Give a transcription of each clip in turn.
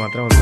ಮಾತ್ರ ಒಂದು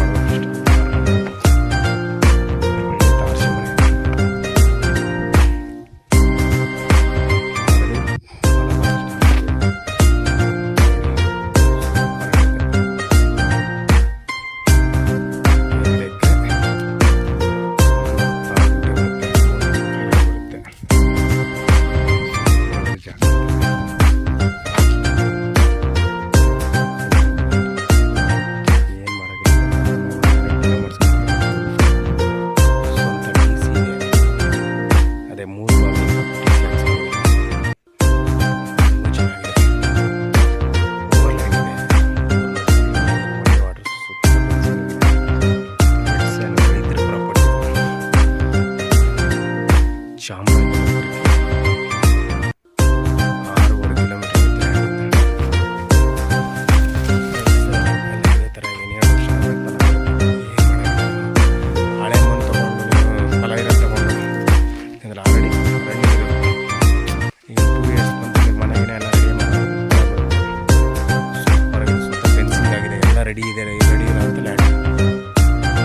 ರೆಡಿ ಇದೆ ರೆಡಿ ಇಲ್ಲ ಅಂತ ಲ್ಯಾಂಡ್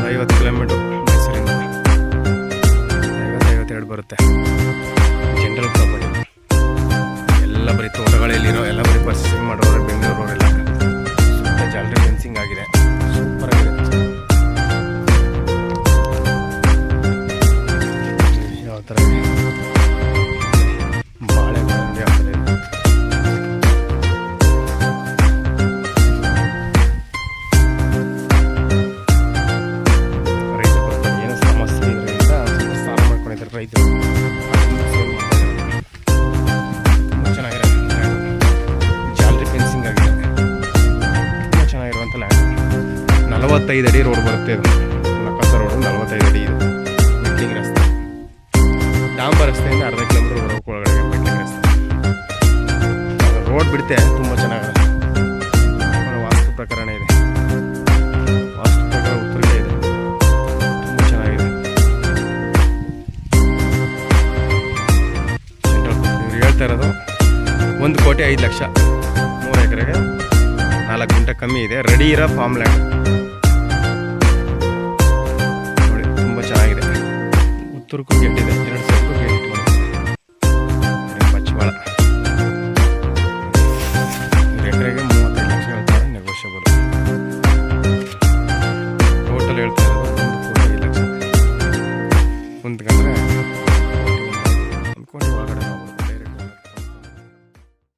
50 ಕಿಲೋಮೀಟ್ರ್ ಮೈಸೂರಿಂದ 50-52 ಬರುತ್ತೆ. ಜನರಲ್ ಪ್ರಾಪರ್ಟಿ ಎಲ್ಲ ಬರೀ ತೋಟಗಳಲ್ಲಿರೋ ಎಲ್ಲ ಬರೀ ಪರ್ಚೇಸಿಂಗ್ ಮಾಡೋರು ಬೆಂಗಳೂರವರೆಲ್ಲ ಸುತ್ತ ಜಾಲರಿ ಫೆನ್ಸಿಂಗ್ ಆಗಿದೆ. ಸೂಪರ್ ಆಗಿದೆ. ಯಾವ ಥರ ಬಾಳೆ ನೋಡಿ ಯಾವ ಥರ ಇದೆ. ರೈತರು ತುಂಬ ಚೆನ್ನಾಗಿರೋ ಜಾಲರಿ ಫೆನ್ಸಿಂಗ್ ಆಗಿದೆ. ತುಂಬ ಚೆನ್ನಾಗಿರುವಂಥ ಲ್ಯಾಂಡ್. 45 ಅಡಿ ರೋಡ್ ಬರುತ್ತೆ. ಇದು ನಕಸ ರೋಡು 45 ಅಡಿ ಇದೆ. ಮೆಟ್ಲಿಂಗ್ ರಸ್ತೆ, ಡಾಂಬರ್ ರಸ್ತೆಯಿಂದ ಅರ್ಧ ಕಿಲೋಮೀಟರ್ ಬರೋಕೆ ಒಳಗಡೆ ಮೆಟ್ಲಿಂಗ್ ರಸ್ತೆ. ರೋಡ್ ಬಿಡುತ್ತೆ. ತುಂಬ ಚೆನ್ನಾಗಿದೆ. ವಾಸ್ತು ಪ್ರಕಾರನೇ ಇದೆ. ವಾಸ್ತು ಪ್ರಕಾರ ಉತ್ತರಕ್ಕೆ ಇದೆ. ತುಂಬ ಚೆನ್ನಾಗಿದೆ. ಹೇಳ್ತಾ ಇರೋದು 1,05,00,000 3 ಎಕರೆಗೆ 4 ಗುಂಟೆ ಕಮ್ಮಿ ಇದೆ. ರೆಡಿ ಇರೋ ಫಾರ್ಮ್ ಲ್ಯಾಂಡ್ ನೋಡಿ. ತುಂಬ ಚೆನ್ನಾಗಿದೆ. ಉತ್ತರಕ್ಕೂ ಗೇಟ್ ಇದೆ, 2 ಸೈಡ್ಗೂ ಗೇಟ್